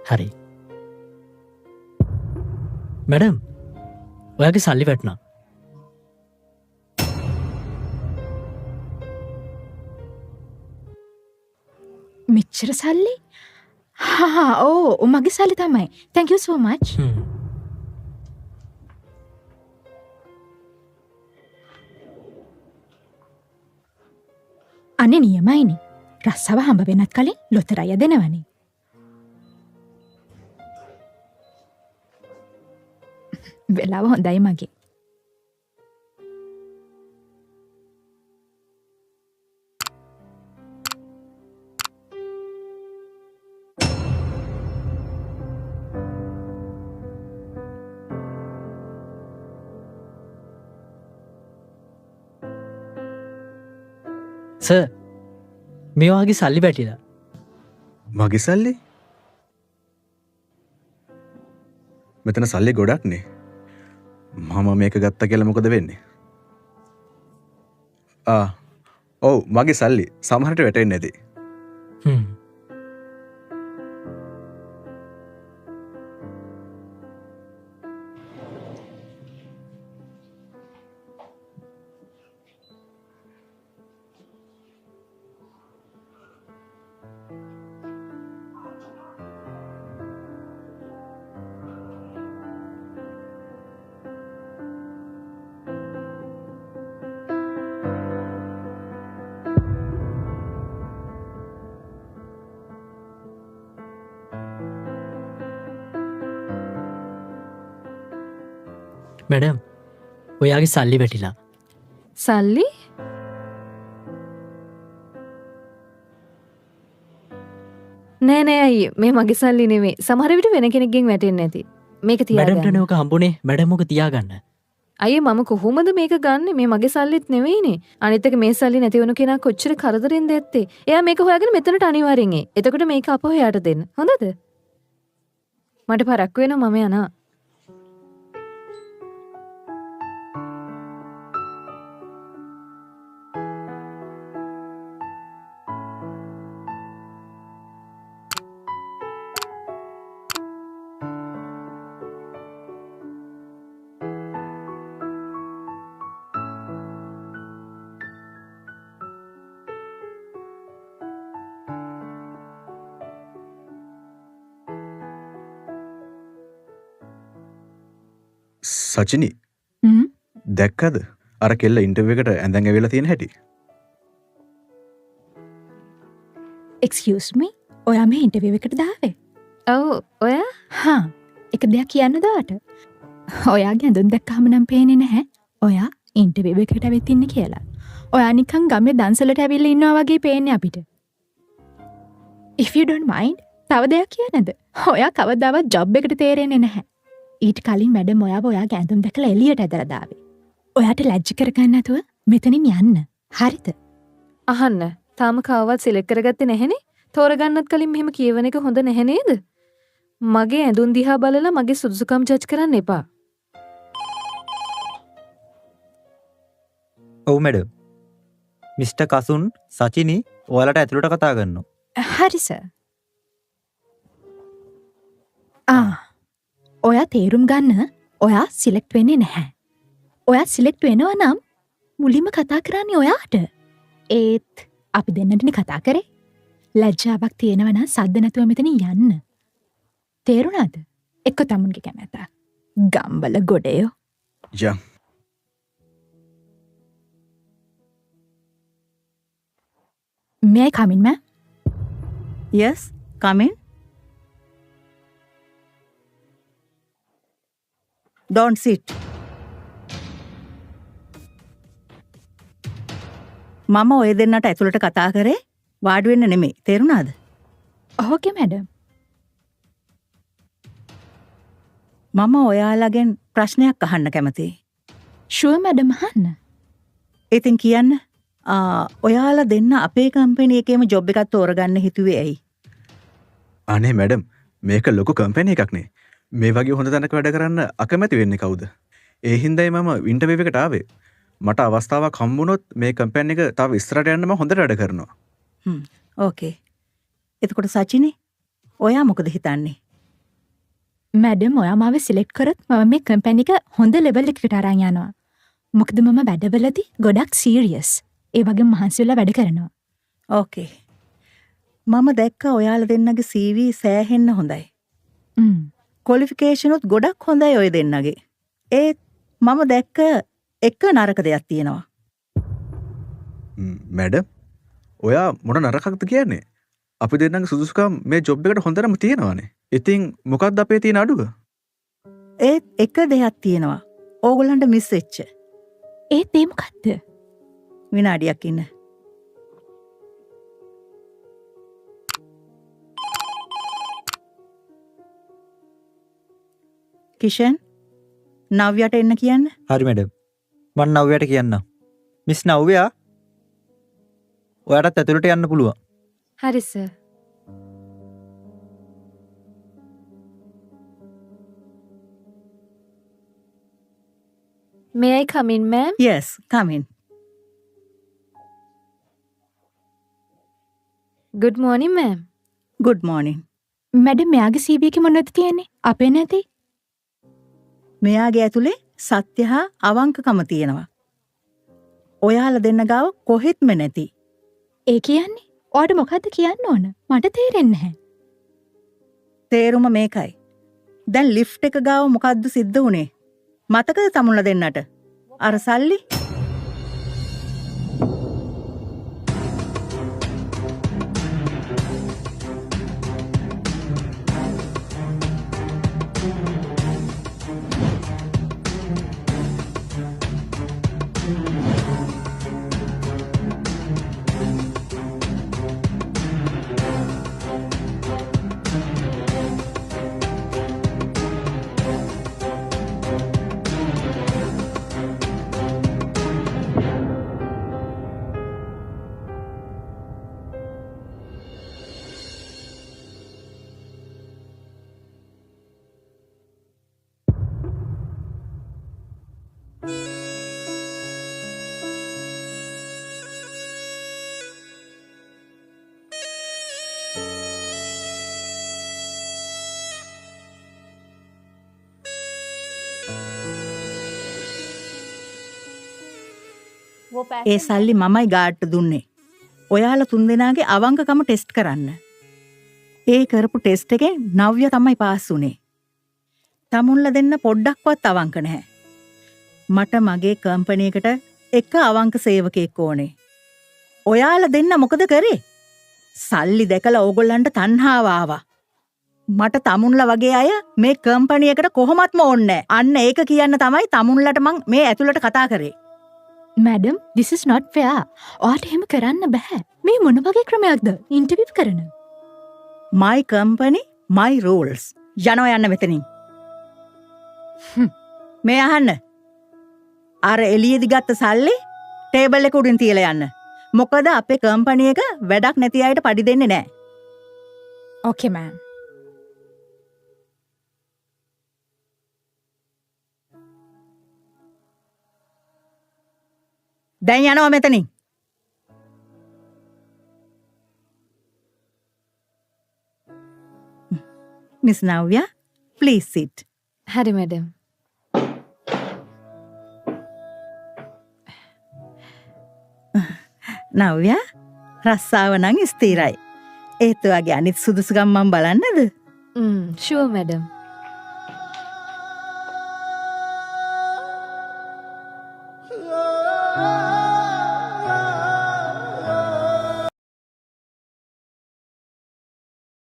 හරි. මැඩම් ඔයාගේ සල්ලි වැටුණා. මෙච්චර සල්ලි? ඕ මගේ සල්ලි තමයි. thank you so much. අනේ නියමයිනේ. රස්සාව හම්බ වෙනත් කලින් ලොතරැය දෙනවනේ. වෙලාව හොඳයි මගේ. සර් මේ වගේ සල්ලි වැටිලා. මගේ සල්ලි? මෙතන සල්ලි ගොඩක්නේ. මම මේක ගත්ත කියලා මොකද වෙන්නේ? ඔව් මගේ සල්ලි සමහරට වැටෙන්නේ නැති. මැඩම් ඔයාගේ සල්ලි වැටිලා. සල්ලි? නෑ නෑ අයියේ මේ මගේ සල්ලි නෙමෙයි. සමහර විට වෙන කෙනෙක්ගෙන් වැටෙන්නේ නැති. මේක තියාගන්න. මැඩම්ට නෝක හම්බුනේ මැඩම් මොක තියාගන්න. අයියේ මම කොහොමද මේක ගන්නෙ? මේ මගේ සල්ලිත් නෙවෙයිනේ. අනිත් එක මේ සල්ලි නැති වුණු කෙනා කොච්චර කරදරෙන්ද ඇත්තේ. එයා මේක හොයාගෙන මෙතනට අනිවාර්යෙන් එයි. එතකොට මේක අපහු එයාට දෙන්න. හොඳද? මට පරක්කු වෙනවා මම යනවා. සචිනි දැක්කද අර කෙල්ල ඉන්ටර්විව් එකට ඇඳන් ඇවිල්ලා තියෙන හැටි? excuse me ඔයා මේ ඉන්ටර්විව් එකට දාවේ? ඔව් ඔයා? එක දෙයක් කියන්නද ඔයාට? ඔයාගේ ඇඳුම් දැක්කම නම් පේන්නේ නැහැ ඔයා ඉන්ටර්විව් එකට ඇවිත් ඉන්නේ කියලා. ඔයා නිකන් ගමේ දන්සලට ඇවිල්ලා ඉන්නවා වගේ පේන්නේ අපිට. if you don't mind තව දෙයක් කියන්නද? ඔයා කවදාවත් ජොබ් එකට තේරෙන්නේ නැහැ. ඊට කලින් මැඩම් ඔයාව ඔයාගේ ඇඳුම් දැකලා එළියට ඇදලා දාවේ. ඔයාට ලැජ්ජ කරගන්න නැතුව මෙතනින් යන්න. හරිද? අහන්න. තාම කවවත් සිලෙක්ට් කරගත්තේ නැහෙනේ. තෝරගන්නත් කලින් මෙහෙම කියවන එක හොඳ නැහැ නේද? මගේ ඇඳුම් දිහා බලලා මගේ සුදුසුකම් ජජ් කරන්න එපා. ඔව් මැඩම්. මිස්ටර් කසුන් සචිනි ඔයාලට ඇතුළට කතා කරනවා. හරි සර්. ඔයා තේරුම් ගන්න ඔයා සිලෙක්ට් වෙන්නේ නැහැ. ඔයා සිලෙක්ට් වෙනවා නම් මුලින්ම කතා කරන්නේ ඔයාට. ඒත් අපි දෙන්නටනේ කතා කරේ. ලැජ්ජාවක් තියෙනවා නම් සද්ද නැතුව මෙතනින් යන්න. තේරුණාද? එක්ක තමුන්ගේ කැමැත්ත. ගම්බල ගොඩයෝ. යම්. May I come in, ma'am? Yes, come in. Don't sit. මම ඔය දෙන්නට ඇතුළට කතා කරේ වාඩි වෙන්න නෙමෙයි. තේරුණාද? Okay, madam. මම ඔයාලගෙන් ප්‍රශ්නයක් අහන්න කැමතියි. Sure, madam, අහන්න. ඉතින් කියන්න ඔයාලා දෙන්න අපේ කම්පැනි එකේම ජොබ් එකක් තෝරගන්න හිතුවේ ඇයි? අනේ මැඩම් මේක ලොකු කම්පැනි එකක් නේ. මේ වගේ හොඳ තැනක වැඩ කරන්න අකමැති වෙන්නේ කවුද? ඒ හින්දායි මම ඉන්ටර්විව් එකට ආවේ. මට අවස්ථාවක් හම්බුනොත් මේ කම්පැනි එක තව ඉස්සරහට යන්න මම හොඳට වැඩ කරනවා. ඕකේ. එතකොට සචිනි ඔයා මොකද හිතන්නේ? මැඩම් ඔයා මාව සිලෙක්ට් කරොත් මම මේ කම්පැනි එක හොඳ ලෙවල් එකකට අරන් යනවා. මොකද මම වැඩවලදී ගොඩක් සීරියස්. ඒ වගේ මහන්සි වෙලා වැඩ කරනවා. ඕකේ. මම දැක්ක ඔයාලා දෙන්නගේ CV සෑහෙන්න හොඳයි. ක්වොලිෆිකේෂන් උත් ගොඩක් හොඳයි ඔය දෙන්නගේ. ඒත් මම දැක්ක එක නරක දෙයක් තියෙනවා. මැඩම් ඔයා මොන නරකක්ද කියන්නේ? අපි දෙන්නගේ සුදුසුකම් මේ ජොබ් එකට හොඳටම තියෙනවානේ. ඉතින් මොකක්ද අපේ තියෙන අඩුව? ඒත් එක දෙයක් තියෙනවා. ඕගොල්ලන්ට මිස් වෙච්ච. ඒත් ඒ මොකද්ද? විනාඩියක් ඉන්න. කිෂන් නව්‍යට එන්න කියන්න. හරි මැඩම්. මං නව්‍යට කියන්නම්. මිස් නව්‍යා ඔයාටත් ඇතුළට යන්න පුළුවන්. හරි sir. May I come in, ma'am? Yes, come in. Good morning, ma'am. Good morning. Madam මෙයාගේ CV එකේ මොනවද තියෙන්නේ? අපේ නැති. මෙයාගේ ඇතුලේ සත්‍ය හා අවංකකම තියෙනවා. ඔයාලා දෙන්න ගාව කොහෙත්ම නැති. ඒ කියන්නේ ඔයාට මොකද්ද කියන්න ඕන? මට තේරෙන්නේ නැහැ. තේරුම මේකයි. දැන් ලිෆ්ට් එක ගාව මොකද්ද සිද්ධ වුනේ? මතකද තමුන්ලා දෙන්නට? අර සල්ලි? ඒ සල්ලි මමයි ගාඩ්ට දුන්නේ. ඔයාලා තුන්දෙනාගේ අවංකකම ටෙස්ට් කරන්න. ඒ කරපු ටෙස්ට් එකෙන් නව්‍ය තමයි පාස් වුනේ. තමුන්ලා දෙන්න පොඩ්ඩක්වත් අවංක නැහැ. මට මගේ කම්පැනි එකට එක අවංක සේවකයෙක් ඕනේ. ඔයාලා දෙන්න මොකද කරේ? සල්ලි දැකලා ඕගොල්ලන්ට තණ්හාව ආවා. මට තමුන්ලා වගේ අය මේ කම්පැනි එකට කොහොමත්ම ඕනේ නැහැ. අන්න ඒක කියන්න තමයි තමුන්ලට මං මේ ඇතුළට කතා කරේ. Madam this is not fair. ඔයාට එහෙම කරන්න බෑ. මේ මොන වගේ ක්‍රමයක්ද? ඉන්ටර්විව් කරන. my company my rules. යනවා යන්න මෙතනින්. මේ අහන්න. අර එළියේදි ගත්ත සල්ලි ටේබල් එක උඩින් තියලා යන්න. මොකද අපේ කම්පැනි එක වැඩක් නැති අයට පඩි දෙන්නේ නැහැ. Okay ma'am. දැන් යනවා මෙතනින්. Miss Navya, please sit. හරි මැඩම්. නව්‍ය රස්සාව නම් ස්ථිරයි. ඒත් ඔයාගේ අනිත් සුදුසුකම් මම බලන්නද? Sure madam.